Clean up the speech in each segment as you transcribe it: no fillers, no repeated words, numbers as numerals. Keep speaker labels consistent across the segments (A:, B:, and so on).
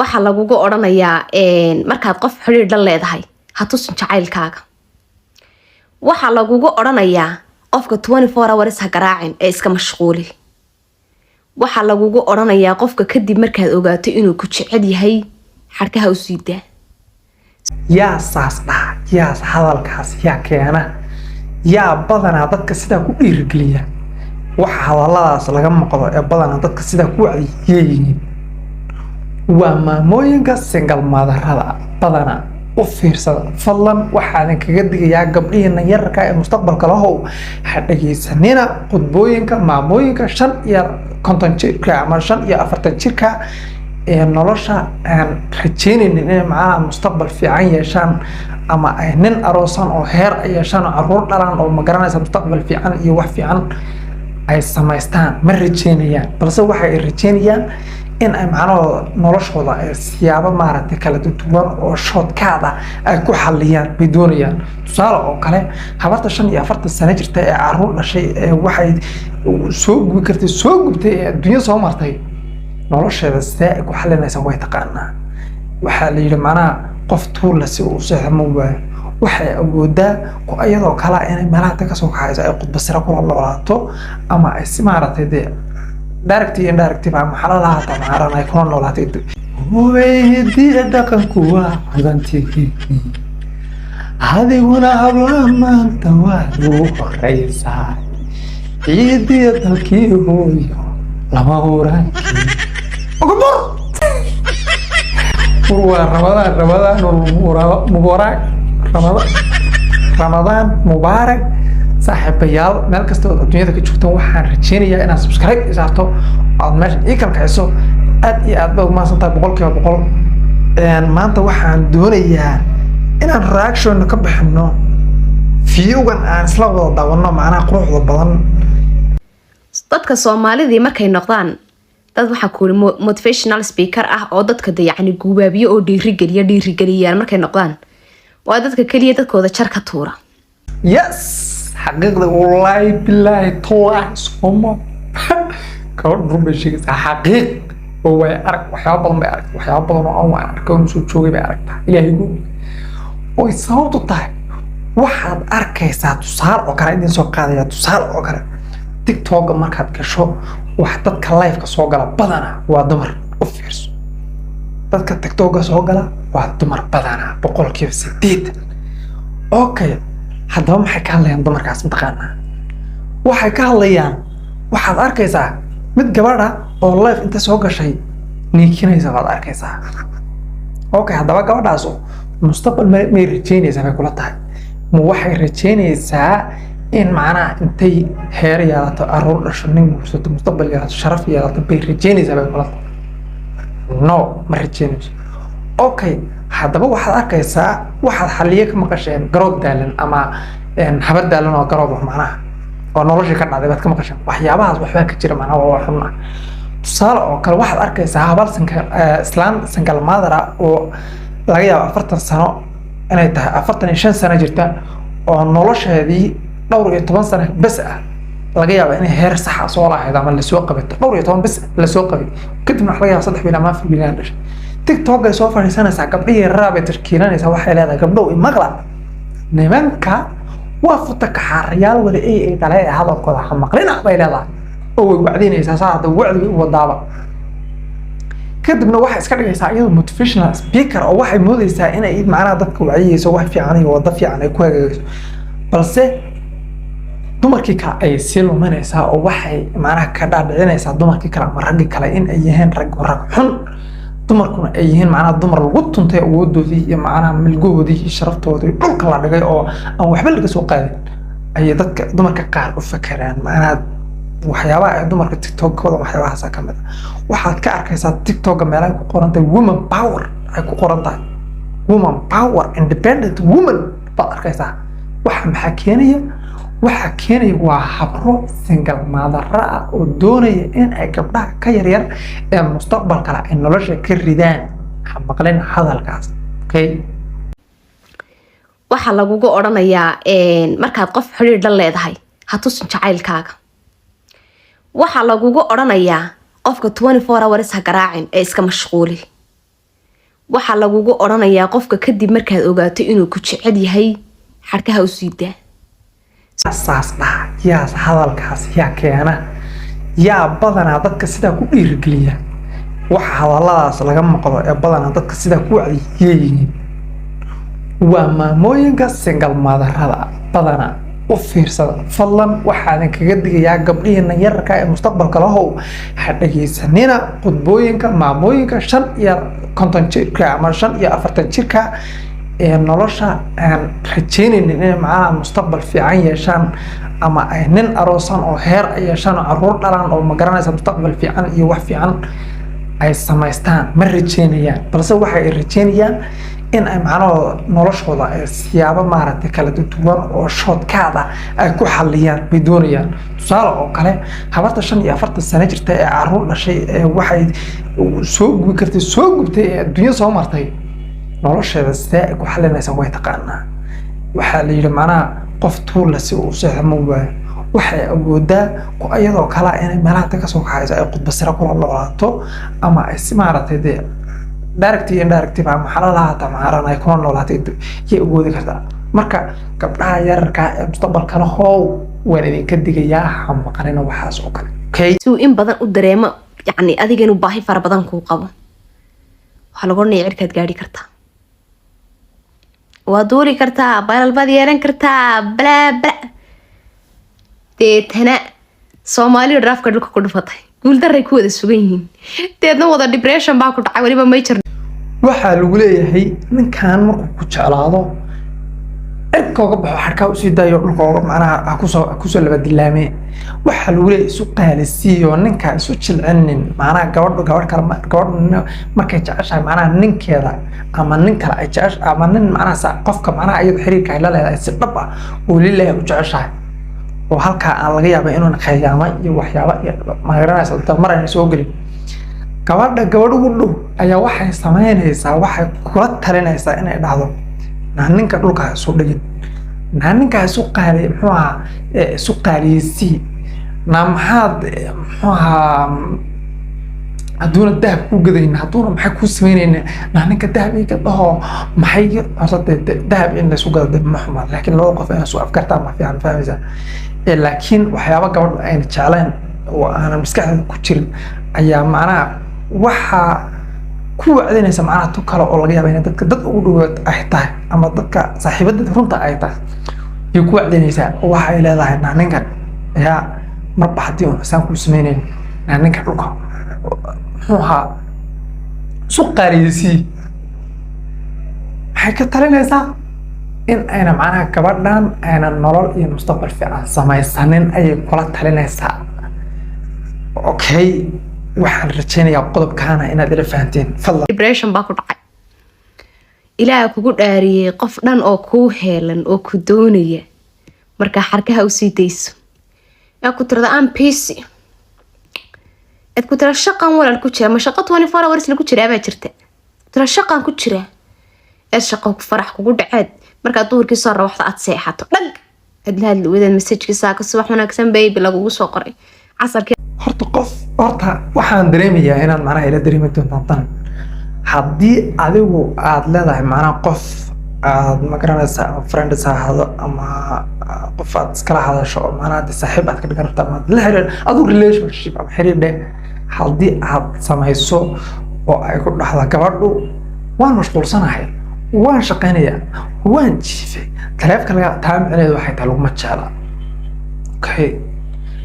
A: waxa lagugu oranayaa markaad qof xiriir la leedahay ha tusin jacaylkaaga. Waxa lagugu oranayaa qofka 24 hours ha garaacin ee iska mashquuli. Waxa lagugu oranayaa qofka kadib markaad ogaato inuu ku jecel yahay xarkaha u siidaa.
B: yaa saasda yaa hadalkaas yaa keena yaa badana dadka sida ku dhiirigeliya waxa hadaladaas laga maqlo ee badana dadka sida ku wacyiyeeyeen waa maamooyinka single motherada badana u fiirsada fadlan waxaan kaga digayaa gabdhihiina yararka ee mustaqbalka lahow ha dhageysanina qudbooyinka maamooyinka 5 iyo 50 jirka ama 5 iyo 40 jirka ee nolosha aan rajeynaynin inay macnaha mustaqbal fiican yeeshaan ama ay nin aroosan oo heer ay yeeshaan caruur dhalaan oo ma garanaysa mustaqbal fiican iyo wax fiican ay samaystaan ma rajeynayaan balse waxa ay rajeynayaan in ay macnaha noloshooda ay siyaabo maaragtay kala duwan oo shortcut ay ku xaliyaan bidoonayaan tusaale oo kale habarta 45 sano jirta ee caruur dhashay waxay soo gubi kartay soo gubtay adduunyo soo martay nolosheeda sidee ku xalinaysa way taqaanaa waxa la yiri macnaha qof tuur la si uu saxmo waxay awoodaa ku ayadoo kala inay meelaha ka soo kaxayso ay qudba sare ku noolaato ama ay si maaragtay directly ba maxalalaha tamaarana ay ku noolaatay weydii dhaqanku waa hodantii adiguna habla maanta waa ugu horeysaa ciidii dalkii hooyo lama huraan رمضان مبارك صاحب بيال مال كستو الدنيا ذاك تشوفته وحن رجينيا أنا سبسكرايب إذاعته عاد ماشي إيكال كعسو أد ما صنطة بقول كيا بقول إن ما أنت وحن دونيا إن الرياكشن نكبح إنه فيوغن أن سلوا ضونا معنا قروح ضبطن
A: dadka Soomaalida markay noqdaan dad waxa ku motivational speaker ah oo dadka yacni gubaabiyo oo dhiirigeliyaan markay noqdaan waa dadka kaliya dadkooda jar ka tuura.
B: yes xaqiiqda wallahi billahi tawaa somo ka rubay shaqo xaqiiq oo way arag waxyaabo badan oo aan arkaan soo joogay bay aragtaa ilaahay gu oo sababtu tahay waxaad arkaysaa tusaale oo kale idin soo qaadaya tusaale oo kale TikTok markaad gasho wax dadka live ka soo gala badana waa dumar u fiirso dadka TikTok soo gala waa dumar badana 8% okay haddaba maxay ka hadlayaan dumarkaas mataqaanaa waxay ka hadlayaan waxaad arkaysaa mid gabadha oo live inta soo gashay niikinaysa baad arkaysaa okay haddaba gabadhaas mustaqbal may rajeynaysaa bay kula tahay ma waxay rajeynaysaa in macnaha intay heer yeelato aruur dhasho nin guursato mustaqbal yeelato sharaf yeelato bay rajeynaysaa bay kula tahay no ma rajeynayso okay haddaba waxaad arkaysaa waxaad xalliye ka maqasheen garood daalan ama habar daalan oo garoob macnaha oo nolosha ka dhacday baad ka maqasheen waxyaabahaas waxbaa ka jira macnaha waa xun ah tusaale oo kale waxaad arkaysaa habar islaan single mother oo laga yaabo 40 sano inay tahay 45 sano jirta oo nolosheedii dhowr iyo 10 sano bas ah laga yaabo inay heer sax ah soo lahayd ama la soo qabato dhowr iyo 10 bas la soo qabay kadibna waxa laga yaabo 3 bil ama 4 bil dhashay TikTok ay soo fariisanaysaa gabdhihii raabay tarkiinanaysaa waxay leedahay gabdhow maqla nimanka waa futa ka xariyaal wada ay dalay hadalkooda xamaqlina bay leedahay oo way wacdinaysaa saada wacdi wadaaba kadibna waxa iska dhigaysaa iyadoo motivational speaker oo waxay moodaysaa inay macnaha dadka wacyiyeeyso wax fiican iyo wada fiican ay ku hagaajiso balse dumarkii kale ay si lumanaysaa oo waxay macnaha ka dhaadhicinaysaa dumarkii kale ama raggi kale in ay yihiin rag xun dumarkuna ay yihiin macnaha dumar lagu tuntay awoodoodii iyo macnaha milgoodii iyo sharaftoodii dhulka la dhigay oo aan waxba laga soo qaadin ay dadka dumarka qaar u fakaraan macnaha waxyaabaha ay dumarka TikTok-kooda waxyaabahaas ka mid ah waxaad ka arkaysaa TikTok meelaha ku qoran tahay women power ay ku qoran tahay women power independent woman baad arkaysaa waxa maxaa keenaya waxa keenay waa habro single mother ah oo doonaya in ay gabdhaha ka yaryar ee mustaqbalka ay nolosha ka ridaan maqleen hadalkaas okay
A: waxa lagugu oranayaa markaad qof xiriir la leedahay ha tusin jacaylkaaga. Waxa lagugu oranayaa qofka 24 hours ha garaacin ee iska mashquuli. waxaa lagugu odhanayaa qofka kadib markaad ogaato inuu ku jecel yahay xadhkaha u sii daa.
B: saas dhaha yaas hadalkaas yaa keena yaa badanaa dadka sidaa ku dhiirigeliya waxa hadalladaas laga maqlo ee badanaa dadka sidaa ku wacdiyeeyihiin waa maamooyinka single motherada badanaa u fiirsada fadlan waxaan kaga digayaa gabdhihiina yararka ee mustaqbalka lahow ha dhageysanina qudbooyinka maamooyinka 55 jirka ama 45 jirka ee nolosha aan rajeynaynin inay macnaha mustaqbal fiican yeeshaan ama ay nin aroosan oo heer ay yeeshaan oo caruur dhalaan oo ma garanaysa mustaqbal fiican iyo wax fiican ay samaystaan ma rajeynayaan balse waxay rajeynayaan in ay macnaha noloshooda ay siyaabo maaragtay kala duwan oo shortcut ay ku xaliyaan bay doonayaan tusaale oo kale habarta 45 sano jirta ee caruur dhashay ee waxay soo gubtay ee adduunyo soo martay nolosheeda sidee ay ku xalinaysaa way taqaanaa waxaa la yidhi macnaha qof tuula si uu seexmo waayo waxay awoodaa ku iyadoo kala inay meelaha ka soo kaxayso ay qudbasira kula noolaato ama ay si maaragtay dee directive ama xalalaha tamaarana ay kuna noolaatay iyo awoodi kartaa marka gabdhaha yararka ee mustaqbalka lahow waan idinka digayaa ha maqalina waxaas oo kale okay
A: si uu in badan u dareemo yacni adiga inuu baahi fara badan kuu qabo waxaa lagu odhanaya cirkaad gaadhi kartaa waa duuli kartaa balalbaad yeelan kartaa balaa balaa deetana Soomaaliya draafka dhulka ku dhufatay guuldaray ku wada sugan yihiin deedna wada depression baa ku dhacay waliba major
B: waxaa lagu leeyahay ninkan markuu ku jeclaado cirkooga baxo xarkaa u sii daayo dhulkooga macnaha kusoo laba dilaamee waxaa lagu leeyahay isu qaalisiiyo ninkaan isu jilcinin macnaha gabadh kale markay jeceshahay macnaha ninkeeda ama nin kale ay jeceshahay ama nin macnaha qofka macnaha iyada xiriirka ay la leedahay si dhab ah oo lillahi u jeceshahay oo halkaa aan laga yaabay inuu khiyaamo iyo waxyaabo ma garanaysa inta mar ay soo galin gabadh ugu dhow ayaa waxay sameynaysaa waxay kula talinaysaa inay dhacdo ninka dhulka soo dhigin ninka isu qaali muxuu ahaa isu qaaliysi maxaad muxuu ahaa haduuna dahab ku gadayna haduuna maxay ku sameynayna ninka dahab iga dhaho maxay horta dahab in la isu gado maxuma laakiin loo qof ay soo afkartaa ma fiican fahmaysa laakiin waxyaabo gabadh ayna jeclaan oo aan maskaxda ku jirin ayaa macnaha waxa ku wacdinaysa macnaha tu kale oo laga yaabo in dadka dad ugu dhawaad ay tahay ama dadka saaxiibada runta ay tahay iyo ku wacdinaysa waxa ay leedahay ninkan ayaa marba hadii uu isaan ku sameeyeen ninka dhulka muxuu suqaariysi maxay ka talinaysaa in ayna macnaha gabadhan ayna nolol iyo mustaqbal fiican samaysanin ayay kula talinaysaa okay waxaan rajaynayaa qodobkaana inaad ila fahanteen fadlan
A: depression baa ku dhacay ilaaha kugu dhaariyay qof dhan oo kuu heelan oo ku doonaya marka xarkaha u sii dayso yaa ku tirada aan busy ad ku tira shaqan walaal ku jira ma shaqo 24 hours lagu jiraa baa jirta tira shaqan ku jira ee shaqo ku farax kugu dhaceed marka duurkii soo rawaxda aad seexato dhag adlaad wada message-kiisa ka subax wanaagsan baby lagu soo qoray casarkii
B: horta waxaan dareemayaa inaad macnaha ila dareemi doontaan haddii adigu aad leedahay macnaha qof aad ma garanaysaa friend saahado ama qof aad iskala hadasho oo macnaha saaxiib aad ka dhigan kartaa ama la xiriir adigu relationship ama xiriir dheer haddii aad samayso oo ay ku dhaxda gabadhu waan mashquulsanahay waan shaqaynayaa waan jiifay taleefka laga taamcineedu waxay tahay laguma jecla okay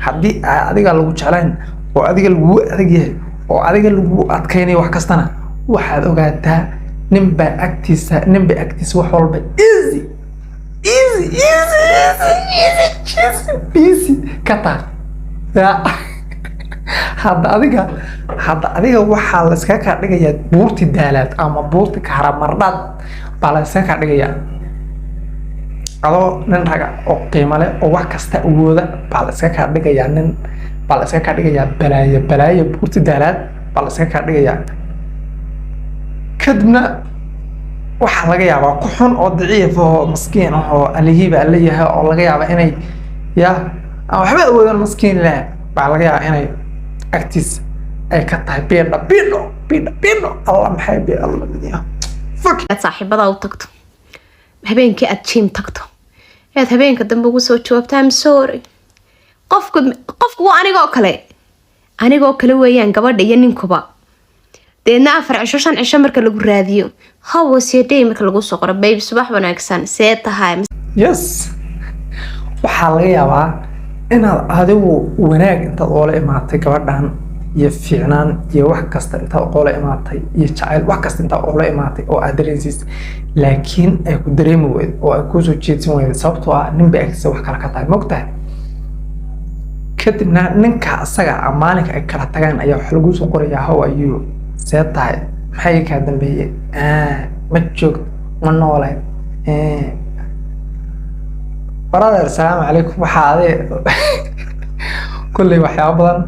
B: haddii adiga lagu jeclayn oo adiga lagu adag yahay oo adiga lagu adkaynayo wax kastana waxaad ogaataa ninba agtiisa wax walba easy kata hadda adiga waxaa la iska ka dhigayaa buurti daalaad ama buurti karamardad baa la iska ka dhigayaa adoo nin raga oo qiimo leh oo wax kasta awooda baa la iska ka dhigayaa nin baa la iska ka dhigayaa balaayo buurti daalaad baa la iska ka dhigayaa kadibna waxaa laga yaabaa ku xun oo daciif oo maskiin ah oo alihiiba leeyahay oo laga yaabaa inay waxba awoodaan maskiin leh baa laga yaabaa inay agtiis ay ka tahay biidho alla maxay Allah fuck
A: saaxiibada u tagto habeenkii aad jiim tagto aad habeenka dambe ugu soo jawaabtaa I'm sorry qofku waa anigoo kale weeyaan gabadha iyo ninkuba deedna 4 cisho 5 cisho marka lagu raadiyo how was your day marka lagu soo qoro baby subax wanaagsan see tahay
B: yes waxaa laga yaabaa inaad adigu wanaag intaad oola imaatay gabadhan iyo fiicnaan iyo wax kasta intaad oola imaatay iyo jacayl wax kasta intaad oola imaatay oo aad dareensiisay laakiin ay ku dareemi weyd oo ay ku soo jeedsan weyd sababtoo ah nin bay agtiisa wax kala ka tahay mogtahay kadibna ninka asaga maalinka ay kala tagaan ayaa wax lagu soo qorayaa how are you see tahay maxay ka dambeeyay ma joogto ma noolay brother salaam calaykum waxaade kulli waxyaabo badan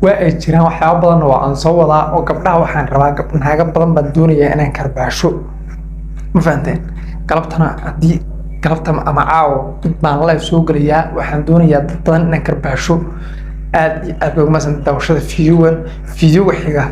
B: waa ay jiraan waxyaabo badan oo aan soo wadaa oo gabdhaha waxaan rabaa gabdhaha badan baan doonayaa inaan karbaasho ma fahanteen galabtana haddii galabta ama caawo dad baan live soo galayaa waxaan doonayaa dad badan inaan karbaasho aad iyo aad uga mahadsan daawashada fiidiyowga xiga